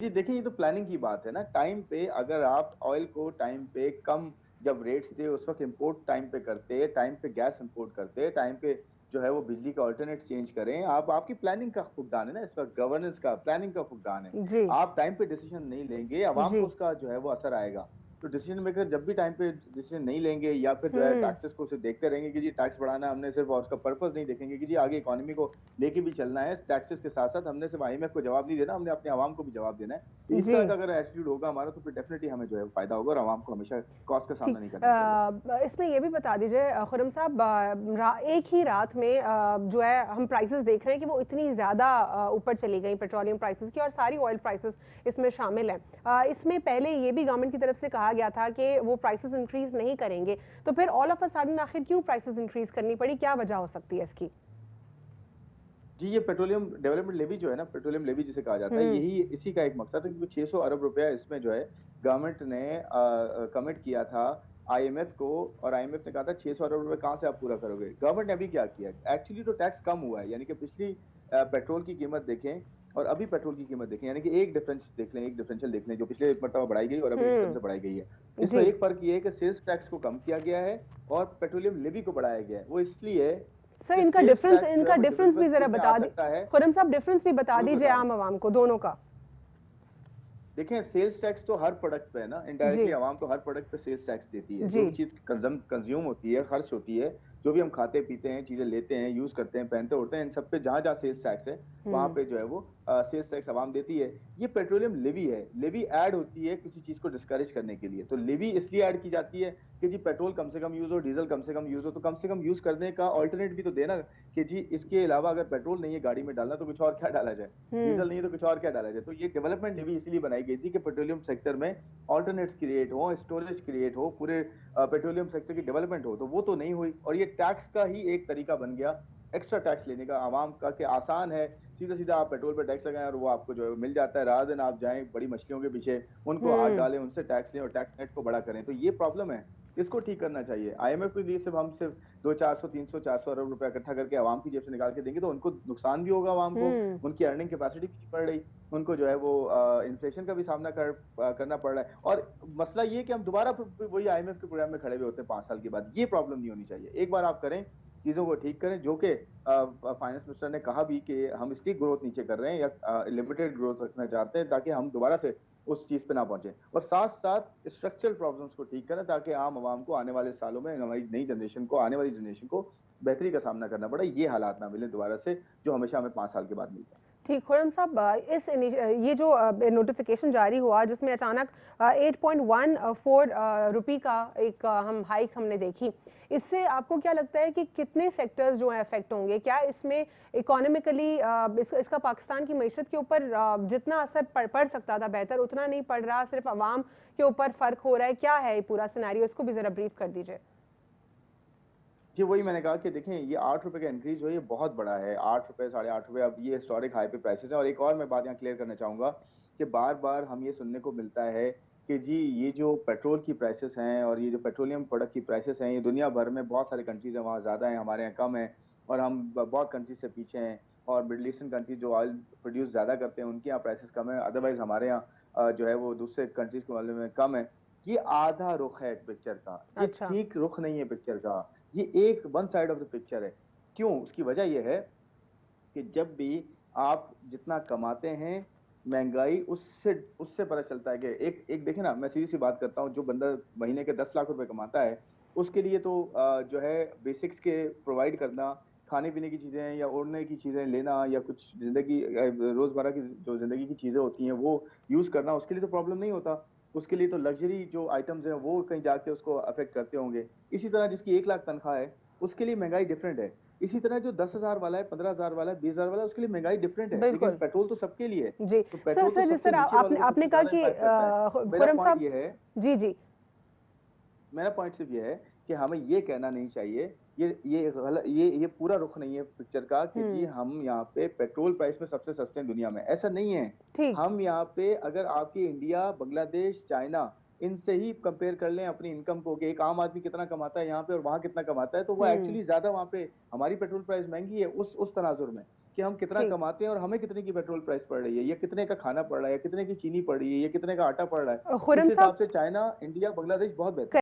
जी देखिए, ये तो प्लानिंग की बात है ना। टाइम पे अगर आप ऑयल को टाइम पे कम जब रेट्स थे उस वक्त इंपोर्ट टाइम पे करते, टाइम पे गैस इंपोर्ट करते, टाइम पे जो है वो बिजली का ऑल्टरनेट चेंज करें। आप आपकी प्लानिंग का फुकदान है ना, इस वक्त गवर्नेंस का प्लानिंग का फुकदान है। जी। आप टाइम पे डिसीजन नहीं लेंगे, अवाम को जी। उसका जो है वो असर आएगा। तो डिसीजन मेकर जब भी टाइम पे डिसीजन नहीं लेंगे या फिर जो है हम्म। टैक्सेस को सिर्फ देखते रहेंगे कि जी टैक्स बढ़ाना है हमने सिर्फ, और उसका पर्पस नहीं देखेंगे कि जी आगे इकोनॉमी को लेके भी चलना है टैक्सेस के साथ साथ, हमने सिर्फ आईएमएफ को जवाब नहीं देना, हमने अपने आवाम को भी जवाब देना है। तो इस जी। तरह का अगर एटीट्यूड होगा हमारा तो फिर डेफिनेटली हमें जो है फायदा होगा और आवाम को हमेशा कॉस्ट का ठीक। सामना नहीं करना पड़ेगा। इसमें ये भी बता दीजिए खुर्रम साहब, एक ही रात में जो है हम प्राइसेस देख रहे हैं कि वो इतनी ज़्यादा ऊपर चली गई पेट्रोलियम प्राइसेस की, और सारी ऑयल प्राइसेस इसमें शामिल हैं। इसमें पहले ये भी गवर्नमेंट की तरफ से कहा गया था कि वो प्राइसेस इंक्रीज नहीं करेंगे, तो फिर ऑल ऑफ अ सडन आखिर क्यों प्राइसेस इंक्रीज करनी पड़ी, क्या वजह हो सकती है इसकी? जी, ये पेट्रोलियम डेवलपमेंट लेवी जो है ना, पेट्रोलियम लेवी जिसे कहा जाता है, हम्म। यही इसी का एक मकसद है, क्योंकि 600 अरब रुपया इसमें जो है गवर्नमेंट ने कमिट किया था आईएमएफ को। और आईएमएफ ने कहा था 600 अरब रुपए कहाँ से आप पूरा करोगे। गवर्नमेंट ने अभी क्या किया, एक्चुअली तो टैक्स कम हुआ है, यानी कि पिछली पेट्रोल की कीमत देखें और अभी पेट्रोल की कीमत देखें, यानी कि एक डिफरेंस देख लें, एक डिफरेंशियल देख लें, जो पिछले एक मरतबा बढ़ाई गई और अभी एकदम से बढ़ाई गई है। इसमें जी। एक फर्क ये है कि सेल्स टैक्स को कम किया गया है और पेट्रोलियम लेवी को बढ़ाया गया है। वो इसलिए सर, कि इनका सेल्स डिफरेंस टैक्स जो है इनका वो डिफरेंस भी जरा डेवलपमेंट में आ बता दी। सकता है। खुर्रम साहब, डिफरेंस भी बता जरूर दीजिए बता रहा हूँ। आम आवाम को, दोनों का। देखें, सेल्स टैक्स तो हर प्रोडक्ट पे है ना, इनडायरेक्टली जी। आवाम तो हर प्रोडक्ट पे सेल्स टैक्स देती है। जी। जो भी चीज कंज्यूम होती है, खर्च होती है, जो भी हम खाते पीते हैं, चीजें लेते हैं, यूज करते हैं, पहनते उड़ते हैं, इन सब पे जहां जहां सेल्स टैक्स है वहां हम्म। पे जो है वो सेल्स टैक्स आवाम देती है। ये पेट्रोलियम लेवी है, लेवी ऐड होती है किसी चीज को डिस्करेज करने के लिए। तो लेवी इसलिए ऐड की जाती है कि जी पेट्रोल कम से कम यूज हो, डीजल कम से कम यूज हो, तो कम से कम यूज करने का ऑल्टरनेट भी तो देना कि जी इसके अलावा अगर पेट्रोल नहीं है गाड़ी में डालना तो कुछ और क्या डाला जाए, हम्म। डीजल नहीं है तो कुछ और क्या डाला जाए। तो ये डेवलपमेंट लेवी इसीलिए बनाई गई थी कि पेट्रोलियम सेक्टर में ऑल्टरनेट्स क्रिएट हो, स्टोरेज क्रिएट हो, पूरे पेट्रोलियम सेक्टर की डेवलपमेंट हो। तो वो तो नहीं हुई और ये टैक्स का ही एक तरीका बन गया एक्स्ट्रा टैक्स लेने का आवाम का, कि आसान है सीधा सीधा आप पेट्रोल पर टैक्स लगाएं और वो आपको जो है मिल जाता है, रात दिन आप जाएं बड़ी मछलियों के पीछे, उनको हाथ हम्म। डालें, उनसे टैक्स लें और टैक्स नेट को बड़ा करें। तो ये प्रॉब्लम है, इसको ठीक करना चाहिए। आईएमएफ के लिए सिर्फ हम सिर्फ 200, 400, 300, 400 अरब रुपया इकट्ठा करके आवाम की जेब से निकाल के देंगे तो उनको नुकसान भी होगा, आवाम को हम्म। उनकी अर्निंग कैपेसिटी भी नहीं बढ़ रही, उनको जो है वो इन्फ्लेशन का भी सामना करना पड़ रहा है। और मसला ये कि हम दोबारा वही आईएमएफ के प्रोग्राम में खड़े हुए होते हैं 5 साल के बाद। ये प्रॉब्लम नहीं होनी चाहिए। एक बार आप करें, चीजों को ठीक करें, जो कि फाइनेंस मिनिस्टर ने कहा भी कि हम इसकी ग्रोथ नीचे कर रहे हैं या लिमिटेड ग्रोथ रखना चाहते हैं ताकि हम दोबारा से उस चीज पे ना पहुंचे, और साथ साथ स्ट्रक्चरल प्रॉब्लम्स को ठीक करें ताकि आम आवाम को आने वाले सालों में, हमारी नई जनरेशन को, आने वाली जनरेशन को बेहतरी का सामना करना पड़े, ये हालात ना मिले दोबारा से जो हमेशा हमें 5 साल के बाद मिलते हैं। ठीक। खुर्रम साहब, ये जो नोटिफिकेशन जारी हुआ जिसमें अचानक 8.14 रुपी का एक हम हाइक हमने देखी, इससे आपको क्या लगता है कि कितने सेक्टर्स जो हैं अफेक्ट होंगे? क्या इसमें इकोनॉमिकली इसका पाकिस्तान की मईशत के ऊपर जितना असर पड़ सकता था बेहतर उतना नहीं पड़ रहा, सिर्फ आवाम के ऊपर फर्क हो रहा है? क्या है ये पूरा सिनेरियो, इसको भी जरा ब्रीफ कर दीजिए। जी वही मैंने कहा कि देखें, ये 8 रुपए का इंक्रीज हो, ये बहुत बड़ा है। 8 रुपए, 8.5 रुपए, अब ये हिस्टोरिक हाई पे प्राइसेस है। और एक और मैं बात यहाँ क्लियर करना चाहूंगा कि बार बार हम ये सुनने को मिलता है कि जी ये जो पेट्रोल की प्राइसेस हैं और ये जो पेट्रोलियम प्रोडक्ट की प्राइसेस हैं, ये दुनिया भर में बहुत सारे कंट्रीज हैं वहाँ ज्यादा है, हमारे यहाँ कम है, और हम बहुत कंट्रीज से पीछे हैं। और मिडल ईस्टर्न कंट्रीज जो ऑयल प्रोड्यूस ज्यादा करते हैं उनके यहाँ प्राइसेस कम है, अदरवाइज हमारे यहाँ जो है वो दूसरे कंट्रीज के मामले में कम है। ये आधा रुख है पिक्चर का, ये अच्छा। ठीक रुख नहीं है पिक्चर का। ये एक one side of the picture है। क्यों? उसकी वजह यह है कि जब भी आप जितना कमाते हैं, महंगाई उससे उससे पता चलता है कि एक एक देखे ना, मैं सीधी सी बात करता हूँ, जो बंदा महीने के 10 लाख रुपए कमाता है उसके लिए तो जो है बेसिक्स के प्रोवाइड करना, खाने पीने की चीजें या ओढ़ने की चीजें लेना या कुछ जिंदगी रोजमर्रा की जो जिंदगी की चीजें होती हैं वो यूज करना, उसके लिए तो प्रॉब्लम नहीं होता। उसके लिए तो लग्जरी जो आइटम्स हैं वो कहीं जाके उसको अफेक्ट करते होंगे। इसी तरह जिसकी 1 लाख तनख्वाह है उसके लिए महंगाई डिफरेंट है। इसी तरह जो 10,000 वाला है, 15,000 वाला है, 20,000 वाला है, उसके लिए महंगाई डिफरेंट है। लेकिन बिल्कुल। पेट्रोल तो सबके लिए है। जी। तो सर पेट्रोल तो सर जिस सबसे तरह नीचे वालों आपने को आपने सबसे कहा ज्यादा कि इम्पैक्ट करता है। तो मेरा खुर्रम पॉइंट साहब। ये है, जी। जी। मेरा पॉइंट सिर्फ ये है कि हमें ये कहना नहीं चाहिए, ये गलत, ये पूरा रुख नहीं है पिक्चर का कि जी हम्म। हम यहाँ पे पेट्रोल प्राइस में सबसे सस्ते हैं दुनिया में, ऐसा नहीं है। ठीक। हम यहाँ पे अगर आपकी इंडिया, बांग्लादेश, चाइना, इनसे ही कंपेयर कर लें अपनी इनकम को कि एक आम आदमी कितना कमाता है यहाँ पे और वहां कितना कमाता है, तो वो हम्म। एक्चुअली ज्यादा वहां पे हमारी पेट्रोल प्राइस महंगी है उस तनाजुर में। कि हम कितना जी कमाते हैं और हमें कितने की पेट्रोल प्राइस पड़ रही है, या कितने का खाना पड़ रहा है, या कितने की चीनी पड़ रही है, या कितने का आटा पड़ रहा है। इस खुरम हिसाब साहब से चाइना, इंडिया, बांग्लादेश बहुत बेहतर है।